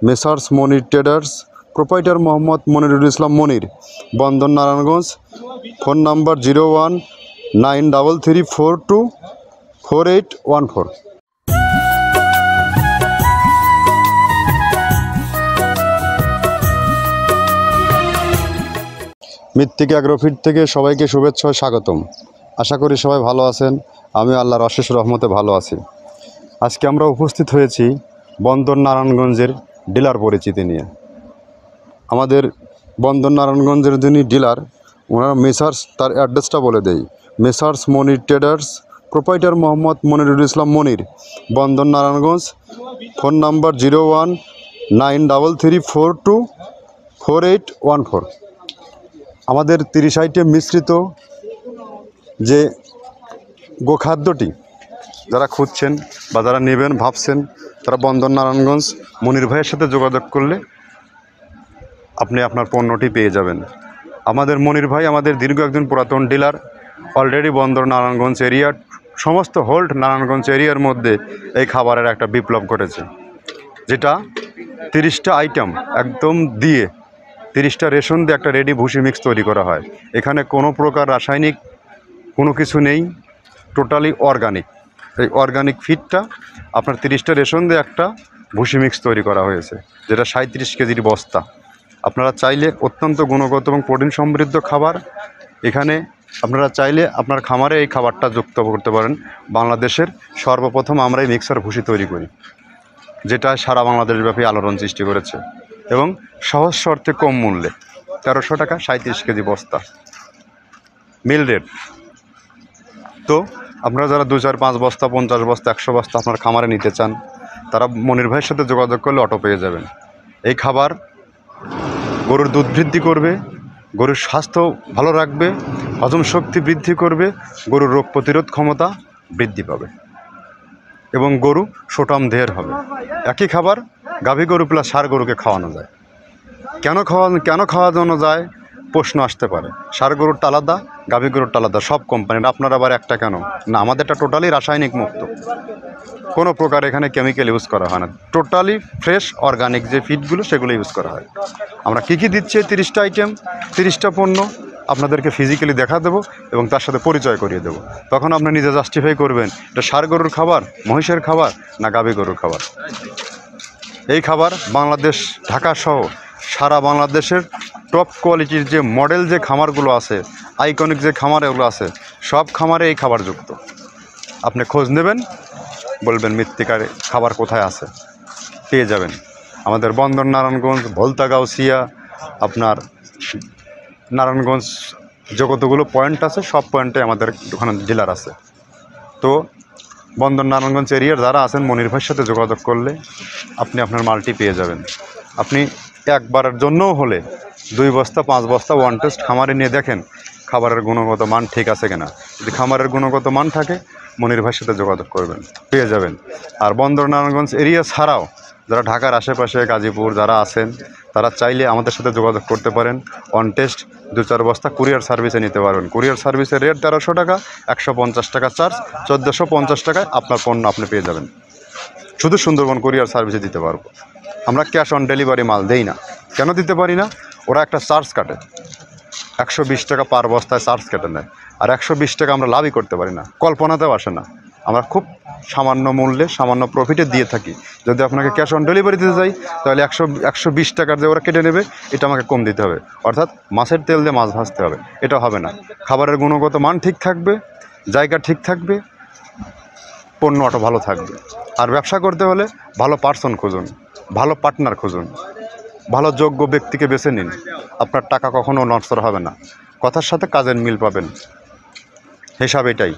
Messrs মনির traders, proprietor Mohammad Monirul ইসলাম মনির, বন্দর Narayanganj. Phone number 0193324814। মৃত্তিকা অ্যাগ্রোফিট থেকে সবাইকে শুভেচ্ছা ও স্বাগতম। আশা করি সবাই ভালো আছেন। আমি আল্লাহর অশেষ রহমতে ভালো আছি। আজকে আমরা উপস্থিত হয়েছি বন্দর নারায়ণগঞ্জের ডিলার পরিচিতি নিয়ে। আমাদের বন্দর নারায়ণগঞ্জের যিনি ডিলার, ওনারা মেসার্স, তার অ্যাড্রেসটা বলে দেই। মেসার্স মনির ট্রেডার্স, প্রোপাইটার মোহাম্মদ মনিরুল ইসলাম মনির, বন্দর নারায়ণগঞ্জ। Phone number 0193324814। আমাদের 30 আইটেম মিশ্রিত যে গোখাদ্যটি যারা খুঁজছেন বা যারা নেবেন ভাবছেন, তারা বন্দর নারায়ণগঞ্জ মনির ভাইয়ের সাথে যোগাযোগ করলে আপনি আপনার পণ্যটি পেয়ে যাবেন। আমাদের মনির ভাই আমাদের দীর্ঘ একজন পুরাতন ডিলার, অলরেডি বন্দর নারায়ণগঞ্জ এরিয়ার সমস্ত হোল্ড নারায়ণগঞ্জ এরিয়ার মধ্যে এই খাবারের একটা বিপ্লব ঘটেছে, যেটা 30টা আইটেম একদম দিয়ে 30টা রেশন দিয়ে একটা রেডি ভুসি মিক্স তৈরি করা হয়। এখানে কোনো প্রকার রাসায়নিক কোনো কিছু নেই, টোটালি অর্গানিক। এই অর্গানিক ফিডটা আপনার 30টা রেশন দিয়ে একটা ভুসি মিক্স তৈরি করা হয়েছে, যেটা 37 কেজির বস্তা। আপনারা চাইলে অত্যন্ত গুণগত এবং প্রোটিন সমৃদ্ধ খাবার এখানে আপনারা চাইলে আপনার খামারে এই খাবারটা যুক্ত করতে পারেন। বাংলাদেশের সর্বপ্রথম আমরা এই মিক্সার ভুসি তৈরি করি, যেটা সারা বাংলাদেশব্যাপী আলোড়ন সৃষ্টি করেছে এবং সহজ শর্তে কম মূল্যে। 1300 টাকা 37 কেজি বস্তা মিল রেট। তো আপনারা যারা 2, 4, 5 বস্তা, 50 বস্তা, 100 বস্তা আপনার খামারে নিতে চান, তারা মনির ভাইয়ের সাথে যোগাযোগ করলে অটো পেয়ে যাবেন। এই খাবার গরুর দুধ বৃদ্ধি করবে, গরুর স্বাস্থ্য ভালো রাখবে, হজম শক্তি বৃদ্ধি করবে, গরুর রোগ প্রতিরোধ ক্ষমতা বৃদ্ধি পাবে এবং গরু সুঠাম দেহের হবে। একই খাবার গাভী গরু প্লাস ষাঁড় গরুকে খাওয়ানো যায়। কেন খাওয়ানো যায় প্রশ্ন আসতে পারে। ষাঁড় গরুরটা আলাদা, গাভী গরুরটা আলাদা, সব কোম্পানির। আপনার আবার একটা কেন না? আমাদেরটা টোটালি রাসায়নিক মুক্ত, কোনো প্রকার এখানে কেমিক্যাল ইউজ করা হয় না। টোটালি ফ্রেশ অর্গানিক যে ফিডগুলো সেগুলো ইউজ করা হয়। আমরা কী দিচ্ছি 30টা আইটেম, 30টা পণ্য আপনাদেরকে ফিজিক্যালি দেখা দেবো এবং তার সাথে পরিচয় করিয়ে দেবো। তখন আপনি নিজে জাস্টিফাই করবেন এটা ষাঁড় গরুর খাবার, মহিষের খাবার না গাভী গরুর খাবার। এই খাবার বাংলাদেশ, ঢাকা সহ সারা বাংলাদেশের টপ কোয়ালিটির যে মডেল যে খামারগুলো আছে, আইকনিক যে খামার এগুলো আছে, সব খামারে এই খাবার যুক্ত। আপনি খোঁজ নেবেন, বলবেন মৃত্তিকার খাবার কোথায় আছে, পেয়ে যাবেন। আমাদের বন্দর নারায়ণগঞ্জ, ভোলতা গাউসিয়া, আপনার নারায়ণগঞ্জ যতগুলো পয়েন্ট আছে সব পয়েন্টে আমাদের ওখানে ডিলার আছে। তো বন্দর নারায়ণগঞ্জ এরিয়ার যারা আছেন, মনির ভাইয়ের সাথে যোগাযোগ করলে আপনি আপনার মালটি পেয়ে যাবেন। আপনি একবারের জন্যও হলে 2 বস্তা 5 বস্তা ওয়ান টেস্ট খামারে নিয়ে দেখেন খাবারের গুণগত মান ঠিক আছে কিনা। যদি খামারের গুণগত মান থাকে, মনির ভাইয়ের সাথে যোগাযোগ করবেন, পেয়ে যাবেন। আর বন্দর নারায়ণগঞ্জ এরিয়া ছাড়াও যারা ঢাকার আশেপাশে, গাজীপুর যারা আছেন, তারা চাইলে আমাদের সাথে যোগাযোগ করতে পারেন। অন টেস্ট 2-4 বস্তা কুরিয়ার সার্ভিসে নিতে পারবেন। কুরিয়ার সার্ভিসের রেট 1300 টাকা, 150 টাকা চার্জ, 1450 টাকায় আপনার পণ্য আপনি পেয়ে যাবেন। শুধু সুন্দরবন কুরিয়ার সার্ভিসে দিতে পারবো। আমরা ক্যাশ অন ডেলিভারি মাল দেই না। কেন দিতে পারি না? ওরা একটা চার্জ কাটে, 120 টাকা পার বস্তায় চার্জ কেটে নেয়। আর 120 টাকা আমরা লাভই করতে পারি না, কল্পনাতেও আসে না। আমরা খুব সামান্য মূল্যে, সামান্য প্রফিটে দিয়ে থাকি। যদি আপনাকে ক্যাশ অন ডেলিভারি দিতে যাই, তাহলে 120 টাকার যে ওরা কেটে নেবে, এটা আমাকে কম দিতে হবে। অর্থাৎ মাছের তেল দিয়ে মাছ ভাজতে হবে, এটা হবে না। খাবারের গুণগত মান ঠিক থাকবে, জায়গা ঠিক থাকবে, পণ্য অটো ভালো থাকবে। আর ব্যবসা করতে হলে ভালো পার্সন খুঁজুন, ভালো পার্টনার খুঁজুন, ভালো যোগ্য ব্যক্তিকে বেছে নিন। আপনার টাকা কখনো নষ্ট হবে না, কথার সাথে কাজের মিল পাবেন, হিসাব এটাই।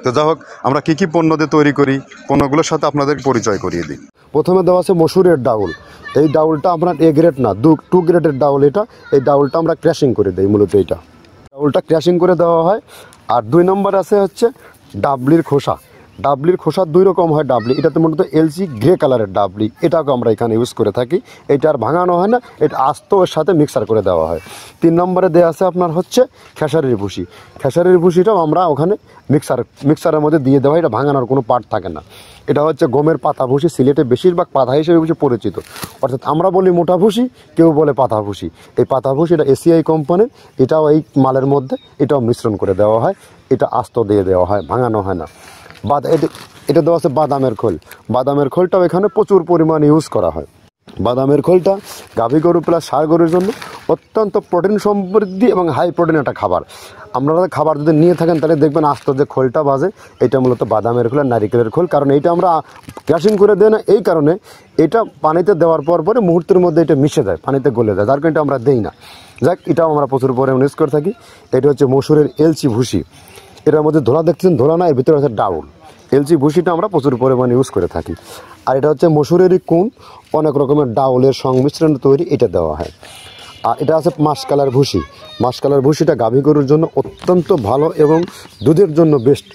তো যাই হোক, আমরা কী পণ্য দিয়ে তৈরি করি, পণ্যগুলোর সাথে আপনাদের পরিচয় করিয়ে দিই। প্রথমে দেওয়া আছে মসুরের ডাউল। এই ডাউলটা আপনার এ গ্রেড না, 2 গ্রেডের ডাউল এটা। এই ডাউলটা আমরা ক্র্যাশিং করে দিই, মূলত এইটা ডাউলটা ক্র্যাশিং করে দেওয়া হয়। আর 2 নম্বর আছে হচ্ছে ডাবলির খোসা। ডাবলির খোসা 2 রকম হয় ডাবলি, এটাতে মূলত এলসি গ্রে কালারের ডাবলি, এটাকে আমরা এখানে ইউজ করে থাকি। এটা আর ভাঙানো হয় না, এটা আস্ত ওর সাথে মিক্সার করে দেওয়া হয়। 3 নম্বরে দেওয়া আছে আপনার হচ্ছে খেসারির ভুসি। খেসারির ভুসিটাও আমরা ওখানে মিক্সারের মধ্যে দিয়ে দেওয়া হয়, এটা ভাঙানোর কোনো পার্ট থাকে না। এটা হচ্ছে গমের পাতা ভুসি, সিলেটে বেশিরভাগ পাতা হিসেবে ভুসি পরিচিত, অর্থাৎ আমরা বলি মোটা ভুসি, কেউ বলে পাতা ভুসি। এই পাতা ভুসি এটা এসিআই কোম্পানির, এটাও এই মালের মধ্যে এটাও মিশ্রণ করে দেওয়া হয়, এটা আস্ত দিয়ে দেওয়া হয়, ভাঙানো হয় না। এটা দেওয়া আছে বাদামের খোল। বাদামের খোলটাও এখানে প্রচুর পরিমাণে ইউজ করা হয়। বাদামের খোলটা গাভী গরু প্লাস ষাঁড় গরুর জন্য অত্যন্ত প্রোটিন সমৃদ্ধি এবং হাই প্রোটিন একটা খাবার। আপনারা খাবার যদি নিয়ে থাকেন তাহলে দেখবেন আস্ত যে খোলটা বাজে, এটা মূলত বাদামের খোল আর নারিকেলের খোল। কারণ এইটা আমরা ক্রাশিং করে দেই না, এই কারণে এটা পানিতে দেওয়ার পরে মুহূর্তের মধ্যে এটা মিশে যায়, পানিতে গলে যায়, যার কারণে এটা আমরা দেই না। যাক, এটাও আমরা প্রচুর পরিমাণে ইউজ করে থাকি। এটা হচ্ছে মসুরের এলচি ভুসি, এটার মধ্যে ধোলা দেখছেন, ধোলা না, এর ভিতরে হচ্ছে ডাউল। এলচি ভুসিটা আমরা প্রচুর পরিমাণে ইউজ করে থাকি। আর এটা হচ্ছে মসুরেরই কুন, অনেক রকমের ডাউলের সংমিশ্রণ তৈরি, এটা দেওয়া হয়। আর এটা আছে মাসকালার ভুসি। মাসকালার ভুসিটা গাভী গরুর জন্য অত্যন্ত ভালো এবং দুধের জন্য বেস্ট।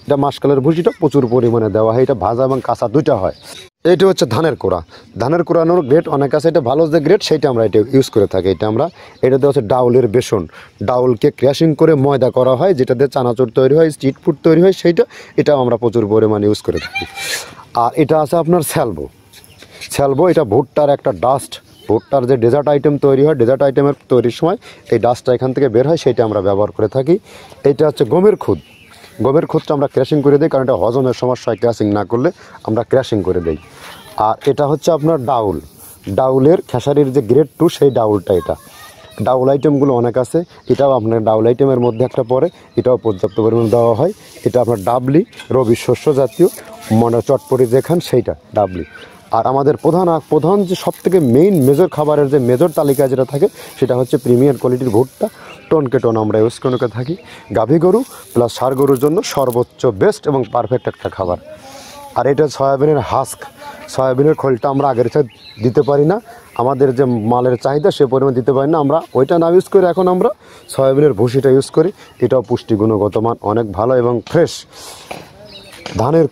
এটা মাসকালার ভুসিটা প্রচুর পরিমাণে দেওয়া হয়, এটা ভাজা এবং কাঁচা দুইটা হয়। এইটা হচ্ছে ধানের কোড়া। ধানের কোড়ানোর গ্রেড অনেক আছে, এটা ভালো যে গ্রেড সেইটা আমরা এটা ইউজ করে থাকি। এটা দেওয়া হচ্ছে ডাউলের বেসন। ডাউলকে ক্র্যাশিং করে ময়দা করা হয়, যেটা দিয়ে চানাচুর তৈরি হয়, স্ট্রিট ফুড তৈরি হয়, এটাও আমরা প্রচুর পরিমাণে ইউজ করে থাকি। আর এটা আছে আপনার স্যালবো। এটা ভুট্টার একটা ডাস্ট, ভুট্টার যে ডেজার্ট আইটেম তৈরি হয়, ডেজার্ট আইটেমের তৈরির সময় এই ডাস্টটা এখান থেকে বের হয়, সেইটা আমরা ব্যবহার করে থাকি। এটা হচ্ছে গমের খুদ। গমের খুদটা আমরা ক্র্যাশিং করে দিই, কারণ এটা হজমের সমস্যা হয়, ক্র্যাশিং না করলে আমরা ক্র্যাশিং করে দিই। আর এটা হচ্ছে আপনার ডাউলের খেসারির যে গ্রেড 2 সেই ডাউলটা। এটা ডাউল আইটেমগুলো অনেক আছে, এটাও আপনার ডাউল আইটেমের মধ্যে একটা পড়ে, এটাও পর্যাপ্ত পরিমাণ দেওয়া হয়। এটা আপনার ডাবলি, রবি শস্য জাতীয় চটপটি যেখান সেইটা ডাবলি। আর আমাদের প্রধান যে সবথেকে মেজর খাবারের যে মেজর তালিকা যেটা থাকে, সেটা হচ্ছে প্রিমিয়ার কোয়ালিটির ভুট্টা, টনকে টন আমরা ইউজ করে থাকি। গাভী গরু প্লাস ষাঁড় গরুর জন্য সর্বোচ্চ বেস্ট এবং পারফেক্ট একটা খাবার। আর এটা সয়াবিনের হাস্ক। সয়াবিনের খোলটা আমরা আগের সাথে দিতে পারি না, আমাদের যে মালের চাহিদা সে পরিমাণ দিতে পারি না, আমরা ওইটা না ইউজ করে এখন আমরা সয়াবিনের ভুসিটা ইউজ করি। এটাও পুষ্টি গুণগত মান অনেক ভালো এবং ফ্রেশ। ধানের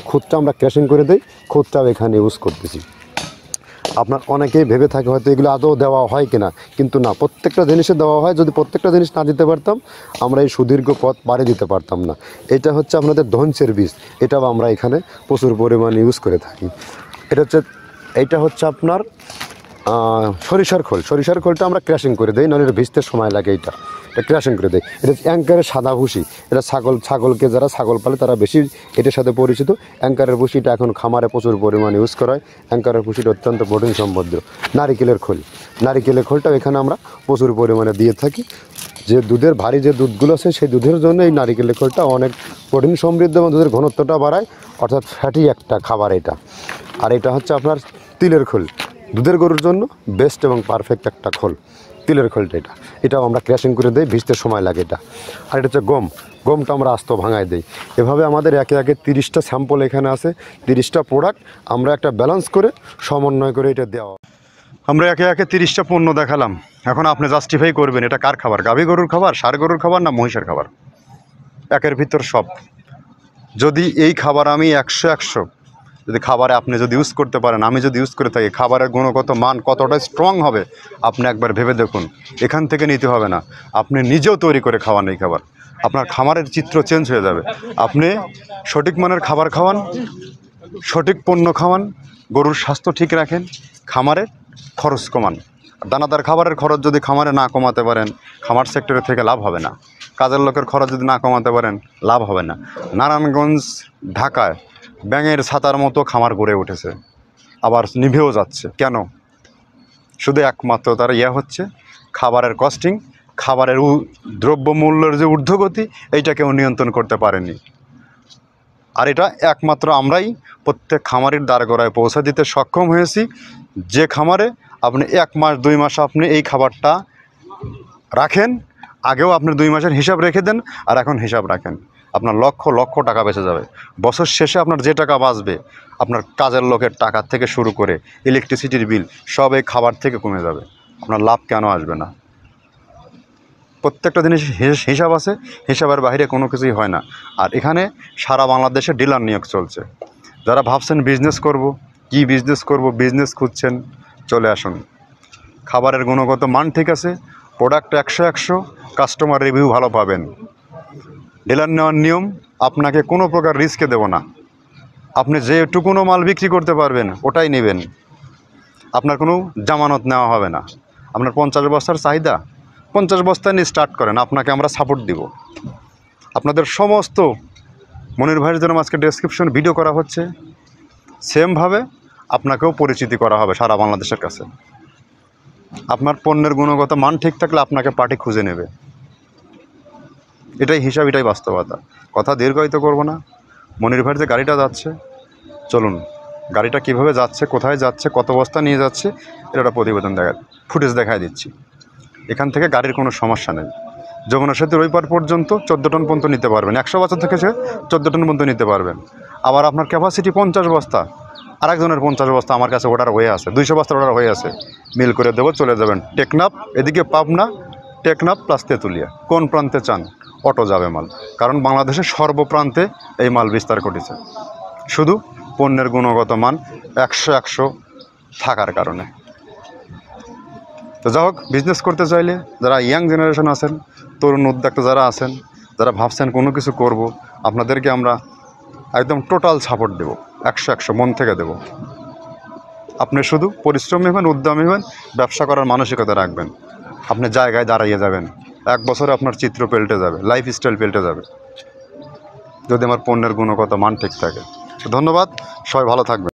খুদটা আমরা ক্র্যাশিং করে দিই, খুদটাও এখানে ইউজ করতেছি। আপনার অনেকেই ভেবে থাকে হয়তো এগুলো আদৌ দেওয়া হয় কিনা, কিন্তু না, প্রত্যেকটা জিনিসে দেওয়া হয়। যদি প্রত্যেকটা জিনিস না দিতে পারতাম, আমরা এই সুদীর্ঘ পথ পাড়ি দিতে পারতাম না। এটা হচ্ছে আপনাদের ধনসের বীজ, এটাও আমরা এখানে প্রচুর পরিমাণে ইউজ করে থাকি। এইটা হচ্ছে আপনার সরিষার খোলটা আমরা ক্র্যাশিং করে দিই, নাহলে এটা ভিজতে সময় লাগে। এটা ক্র্যাশিং করে দেয়। এটা অ্যাঙ্কারের সাদা ভুসি, এটা ছাগলকে যারা ছাগল পালে তারা বেশি এটার সাথে পরিচিত। অ্যাঙ্কারের ভুসিটা এখন খামারে প্রচুর পরিমাণে ইউজ করা হয়। অ্যাঙ্কারের ভুসিটা অত্যন্ত প্রোটিন সমৃদ্ধ। নারিকেলের খোলটাও এখানে আমরা প্রচুর পরিমাণে দিয়ে থাকি। যে দুধের ভারী যে দুধগুলো আছে, সেই দুধের জন্য এই নারিকেলের খোলটা অনেক প্রোটিন সমৃদ্ধ এবং দুধের ঘনত্বটা বাড়ায়, অর্থাৎ ফ্যাটি একটা খাবার এটা। আর এটা হচ্ছে আপনার তিলের খোল, দুধের গরুর জন্য বেস্ট এবং পারফেক্ট একটা খোল, তিলের খোলটা। এটাও আমরা ক্র্যাশিং করে দিই, ভিজতে সময় লাগে এটা। আর এটা হচ্ছে গমটা আমরা আস্ত ভাঙায় দিই। এভাবে আমাদের একে 30টা স্যাম্পল এখানে আছে, 30টা প্রোডাক্ট আমরা একটা ব্যালেন্স করে সমন্বয় করে এটা দেওয়া। আমরা একে 30টা পণ্য দেখালাম। এখন আপনি জাস্টিফাই করবেন এটা কার খাবার, গাভী গরুর খাবার, ষাঁড় গরুর খাবার না মহিষের খাবার। একের ভিতর সব। যদি এই খাবার আমি 100 যদি খাবারে আপনি যদি ইউজ করতে পারেন, আমি যদি ইউজ করে থাকি, খাবারের গুণগত মান কতটা স্ট্রং হবে আপনি একবার ভেবে দেখুন। এখান থেকে নিতে হবে না, আপনি নিজেও তৈরি করে খাওয়ান এই খাবার, আপনার খামারের চিত্র চেঞ্জ হয়ে যাবে। আপনি সঠিক মানের খাবার খাওয়ান, সঠিক পণ্য খাওয়ান, গরুর স্বাস্থ্য ঠিক রাখেন, খামারের খরচ কমান। দানাদার খাবারের খরচ যদি খামারে না কমাতে পারেন, খামার সেক্টরে থেকে লাভ হবে না। কাজের লোকের খরচ যদি না কমাতে পারেন, লাভ হবে না। নারায়ণগঞ্জ, ঢাকায় ব্যাঙের ছাতার মতো খামার গড়ে উঠেছে, আবার নিভেও যাচ্ছে। কেন? শুধু একমাত্র তার হচ্ছে খাবারের কস্টিং, খাবারের দ্রব্যমূল্যের যে ঊর্ধ্বগতি, এইটা কেউ নিয়ন্ত্রণ করতে পারেনি। আর এটা একমাত্র আমরাই প্রত্যেক খামারের দ্বারগোড়ায় পৌঁছে দিতে সক্ষম হয়েছি। যে খামারে আপনি 1 মাস 2 মাস আপনি এই খাবারটা রাখেন, আগেও আপনি 2 মাসের হিসাব রেখে দেন, আর এখন হিসাব রাখেন, আপনার লক্ষ টাকা বেঁচে যাবে। বছর শেষে আপনার যে টাকা বাঁচবে, আপনার কাজের লোকের টাকা থেকে শুরু করে ইলেকট্রিসিটির বিল সব এই খাবার থেকে কমে যাবে। আপনার লাভ কেন আসবে না? প্রত্যেকটা জিনিস হিসাব আছে, হিসাবের বাইরে কোনো কিছুই হয় না। আর এখানে সারা বাংলাদেশে ডিলার নিয়োগ চলছে। যারা ভাবছেন বিজনেস করব, কি বিজনেস করব, বিজনেস খুঁজছেন, চলে আসুন। খাবারের গুণগত মান ঠিক আছে, প্রোডাক্ট 100 কাস্টমার রিভিউ ভালো পাবেন। ডিলার নেওয়ার নিয়ম, আপনাকে কোনো প্রকার রিস্কে দেব না। আপনি যেটুকুনো মাল বিক্রি করতে পারবেন ওটাই নেবেন, আপনার কোনো জামানত নেওয়া হবে না। আপনার 50 বস্তার চাহিদা, 50 বস্তা নিয়ে স্টার্ট করেন, আপনাকে আমরা সাপোর্ট দিব। আপনাদের সমস্ত মনির ভাইয়ের জন্য আজকে ডেসক্রিপশন ভিডিও করা হচ্ছে, সেমভাবে আপনাকেও পরিচিতি করা হবে সারা বাংলাদেশের কাছে। আপনার পণ্যের গুণগত মান ঠিক থাকলে আপনাকে পার্টি খুঁজে নেবে, এটাই হিসাব, এটাই বাস্তবতা। কথা দীর্ঘায়িত করব না। মনির ভাইয়ের যে গাড়িটা যাচ্ছে, চলুন গাড়িটা কিভাবে যাচ্ছে, কোথায় যাচ্ছে, কত বস্তা নিয়ে যাচ্ছে, এটা প্রতিবেদন ফুটেজ দেখায় দিচ্ছি। এখান থেকে গাড়ির কোনো সমস্যা নেই। যমুনা সেতুর ওই পার পর্যন্ত 14 টন পর্যন্ত নিতে পারবেন, 100 বছর থেকে সে 14 টন পর্যন্ত নিতে পারবেন। আবার আপনার ক্যাপাসিটি 50 বস্তা, আরেকজনের 50 বস্তা আমার কাছে অর্ডার হয়ে আছে, 200 বস্তার অর্ডার হয়ে আছে, মিল করে দেবো, চলে যাবেন। টেকনাফ, এদিকে পাবনা, টেকনাফ প্লাস তেঁতুলিয়া, কোন প্রান্তে চান অটো যাবে মাল, কারণ বাংলাদেশের সর্বপ্রান্তে এই মাল বিস্তার ঘটেছে, শুধু পণ্যের গুণগত মান 100 থাকার কারণে। তো যাই হোক, বিজনেস করতে চাইলে যারা ইয়াং জেনারেশন আছেন, তরুণ উদ্যোক্তা যারা আছেন, যারা ভাবছেন কোনো কিছু করব, আপনাদেরকে আমরা একদম টোটাল সাপোর্ট দেব, 100 মন থেকে দেব। আপনি শুধু পরিশ্রমী হবেন, উদ্যমী হবেন, ব্যবসা করার মানসিকতা রাখবেন, আপনি জায়গায় দাঁড়িয়ে যাবেন। 1 বছরে আপনার চিত্র পাল্টে যাবে, লাইফ স্টাইল পাল্টে যাবে, যদি আমার পণ্যের গুণগত মান ঠিক থাকে। ধন্যবাদ, সবাই ভালো থাকবেন।